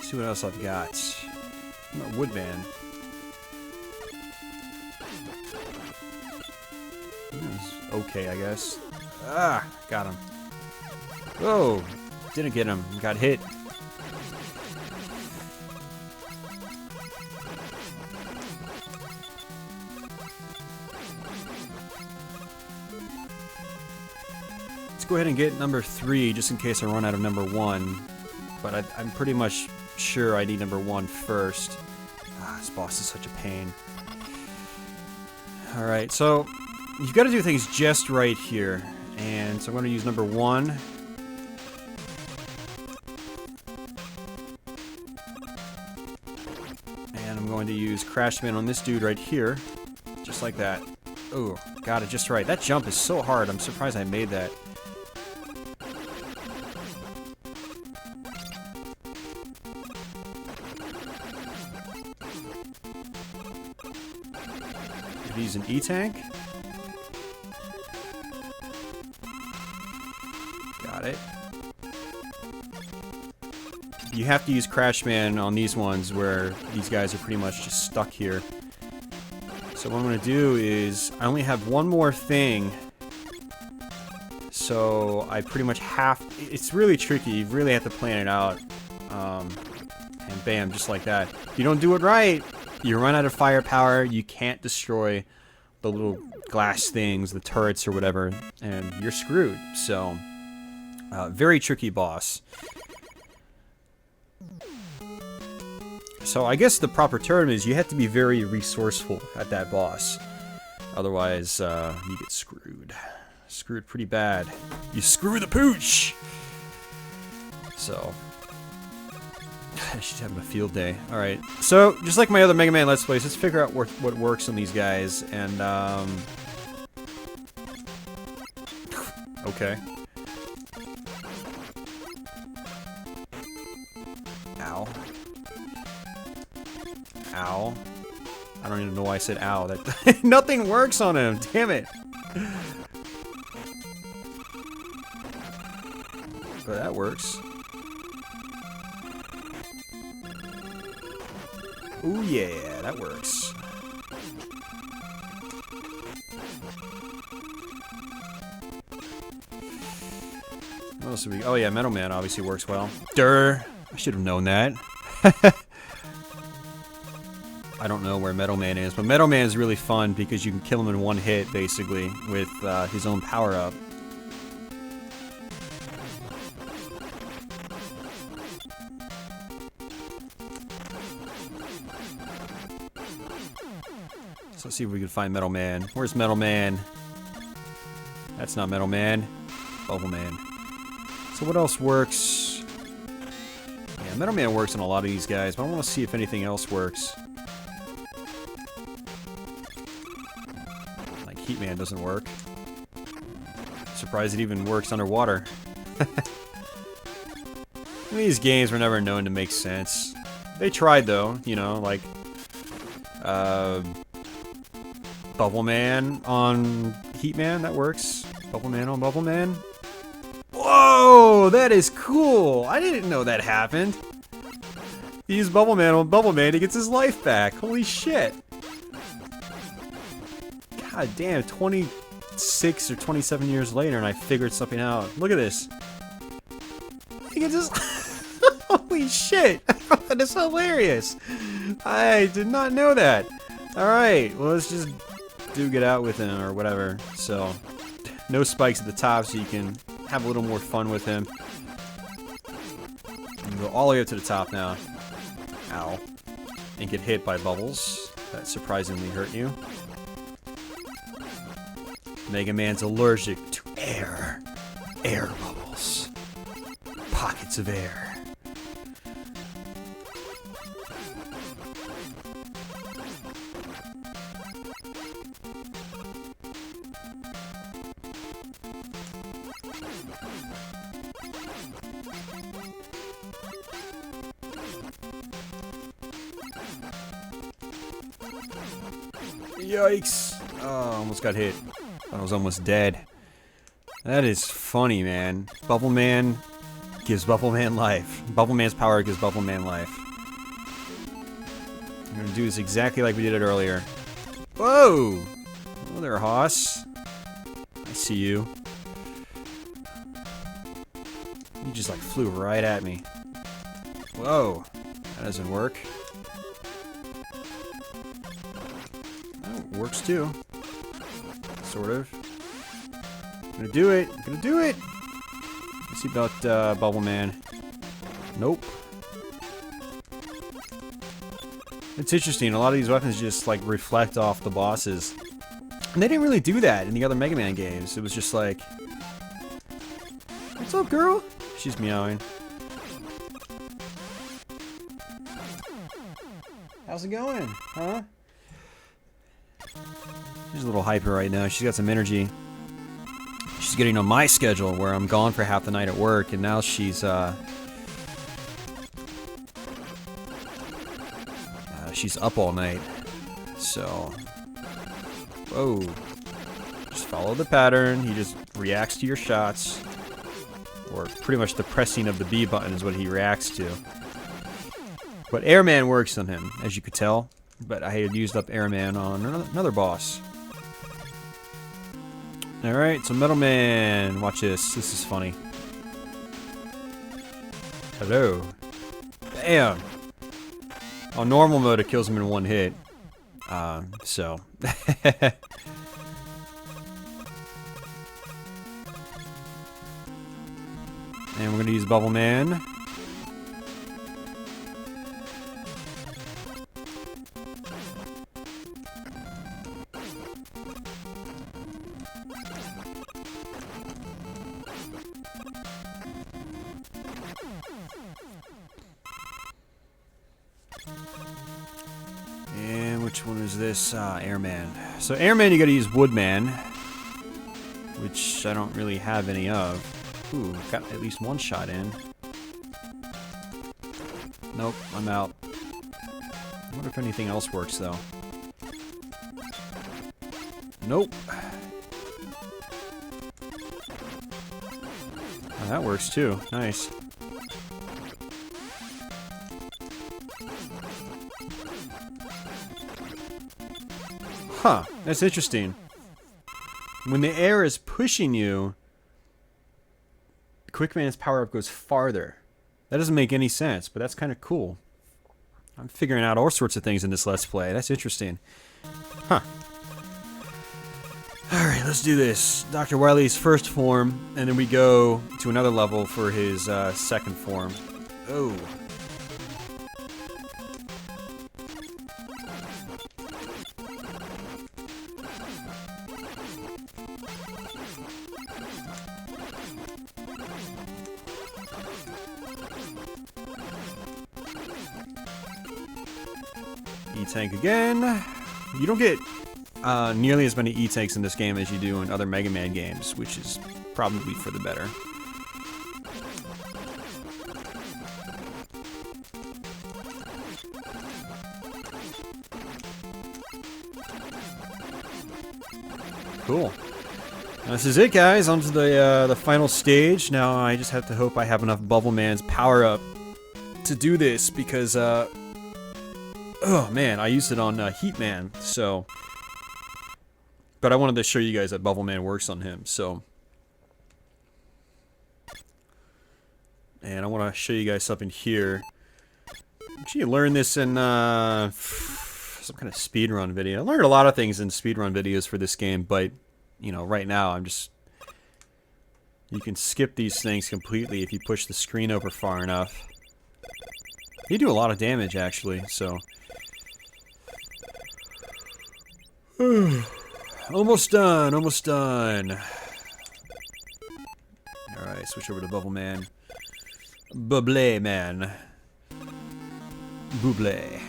see what else I've got. Woodman. Okay, I guess. Ah, got him. Whoa, didn't get him. Got hit. Let's go ahead and get number 3 just in case I run out of number 1. But I'm pretty much sure I need number 1 first. Ah, this boss is such a pain. Alright, so you've got to do things just right here. And so I'm going to use number 1. And I'm going to use Crashman on this dude right here. Just like that. Oh, got it just right. That jump is so hard. I'm surprised I made that. Use an E-tank. Got it. You have to use Crashman on these ones where these guys are pretty much just stuck here. So what I'm going to do is, I only have one more thing. So I pretty much have... It's really tricky. You really have to plan it out. And bam, just like that. If you don't do it right, you run out of firepower, you can't destroy the little glass things, the turrets or whatever, and you're screwed. So, very tricky boss. So I guess the proper term is you have to be very resourceful at that boss. Otherwise, you get screwed. Screwed pretty bad. You screw the pooch! So, she's having a field day. Alright, so, just like my other Mega Man Let's Plays, let's figure out what works on these guys, and, okay. Ow. Ow. I don't even know why I said ow. That nothing works on him. Damn it. But that works. Ooh yeah, that works. What else do we? Oh yeah, Metal Man obviously works well. Durr. I should have known that. I don't know where Metal Man is, but Metal Man is really fun because you can kill him in one hit, basically, with his own power-up. So let's see if we can find Metal Man. Where's Metal Man? That's not Metal Man. Bubble Man. So what else works? Yeah, Metal Man works on a lot of these guys, but I want to see if anything else works. Like Heat Man doesn't work. Surprised it even works underwater. These games were never known to make sense. They tried though, you know, like Bubble Man on Heat Man, that works. Bubble Man on Bubble Man. Whoa, that is cool! I didn't know that happened. He used Bubble Man on Bubble Man, he gets his life back. Holy shit. God damn, 26 or 27 years later and I figured something out. Look at this. He can just... Holy shit! That is hilarious! I did not know that. Alright, well let's just duke it out with him or whatever. So, no spikes at the top so you can have a little more fun with him. And go all the way up to the top now. Ow. And get hit by bubbles. That surprisingly hurt you. Mega Man's allergic to air. Air bubbles. Pockets of air. Yikes! Oh, almost got hit. I was almost dead. That is funny, man. Bubble Man gives Bubble Man life. Bubble Man's power gives Bubble Man life. I'm gonna do this exactly like we did it earlier. Whoa! Hello there, Hoss. I see you. You just like flew right at me. Whoa! That doesn't work. Works too. Sort of. Gonna do it. Gonna do it. Let's see about Bubble Man. Nope. It's interesting. A lot of these weapons just like reflect off the bosses. And they didn't really do that in the other Mega Man games. It was just like, what's up, girl? She's meowing. How's it going? Huh? She's a little hyper right now. She's got some energy. She's getting on my schedule where I'm gone for half the night at work, and now she's she's up all night. So, whoa. Just follow the pattern. He just reacts to your shots. Or pretty much the pressing of the B button is what he reacts to. But Airman works on him, as you could tell. But I had used up Airman on another boss. Alright, so Metal Man. Watch this. This is funny. Hello. Bam! On normal mode, it kills him in one hit. So. And we're gonna use Bubble Man. one is this? Airman. So Airman, you gotta use Woodman, which I don't really have any of. Ooh, got at least one shot in. Nope, I'm out. I wonder if anything else works, though. Nope. Oh, that works, too. Nice. Huh, that's interesting. When the air is pushing you, Quickman's power-up goes farther. That doesn't make any sense, but that's kind of cool. I'm figuring out all sorts of things in this Let's Play. That's interesting. Huh. Alright, let's do this. Dr. Wily's first form, and then we go to another level for his second form. Oh. E-Tank again. You don't get nearly as many E-Tanks in this game as you do in other Mega Man games, which is probably for the better. Cool. This is it, guys. On to the final stage. Now I just have to hope I have enough Bubble Man's power-up to do this, because oh man, I used it on Heat Man, so. But I wanted to show you guys that Bubble Man works on him, so. And I want to show you guys something here. Actually, you learned this in some kind of speedrun video. I learned a lot of things in speedrun videos for this game, but you know, right now I'm just. You can skip these things completely if you push the screen over far enough. They do a lot of damage, actually, so. Almost done, almost done. Alright, switch over to Bubble Man. Bubble Man. Bubble.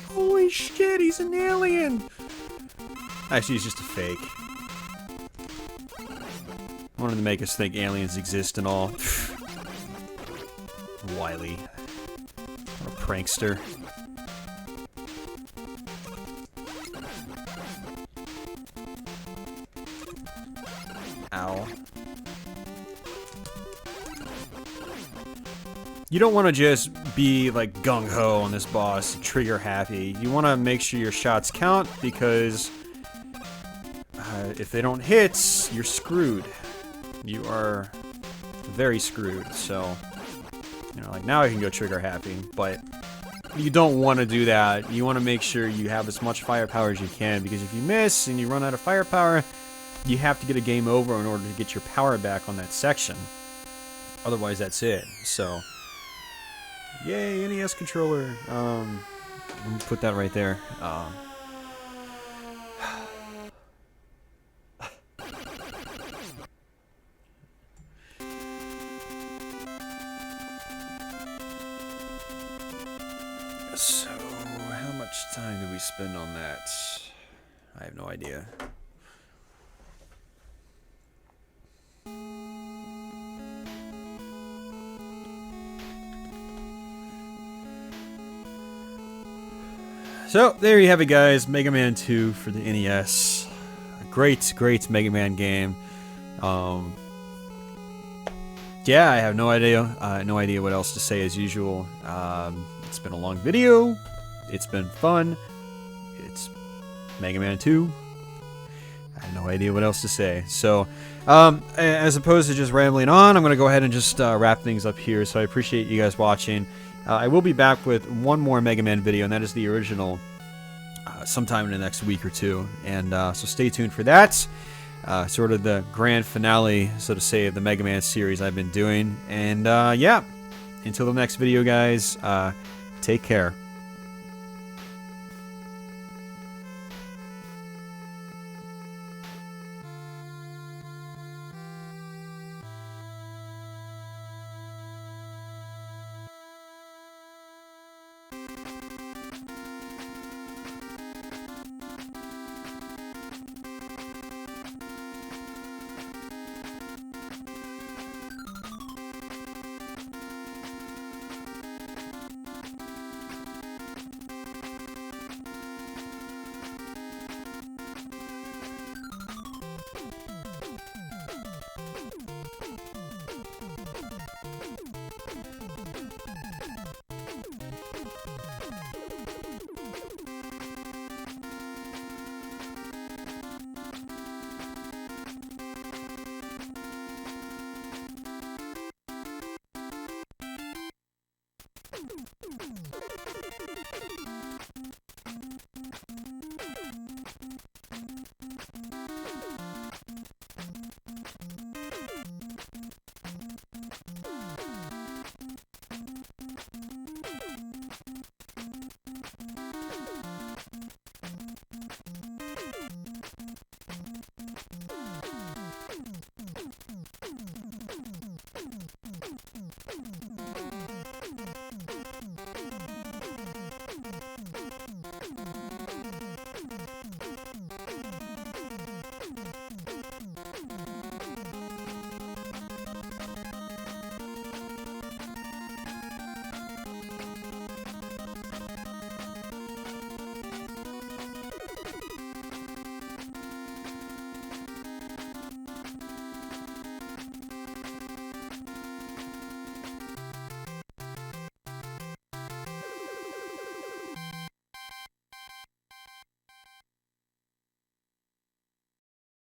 Holy shit, he's an alien! Actually, he's just a fake. I wanted to make us think aliens exist and all. Wily. What a prankster. Ow. You don't want to just be like gung-ho on this boss, trigger happy. You want to make sure your shots count, because if they don't hit, you're screwed. You are very screwed, so. You know, like now I can go trigger happy, but you don't want to do that. You want to make sure you have as much firepower as you can, because if you miss and you run out of firepower, you have to get a game over in order to get your power back on that section. Otherwise, that's it. So, yay, NES controller. Let me put that right there. So, how much time did we spend on that? I have no idea. So, there you have it, guys. Mega Man 2 for the NES. A great, great Mega Man game. Yeah, I have no idea what else to say as usual. It's been a long video. It's been fun. It's Mega Man 2. I have no idea what else to say. So, as opposed to just rambling on, I'm going to go ahead and just wrap things up here. So I appreciate you guys watching. I will be back with one more Mega Man video, and that is the original sometime in the next week or two. And so stay tuned for that. Sort of the grand finale, so to say, of the Mega Man series I've been doing. And yeah, until the next video, guys, take care.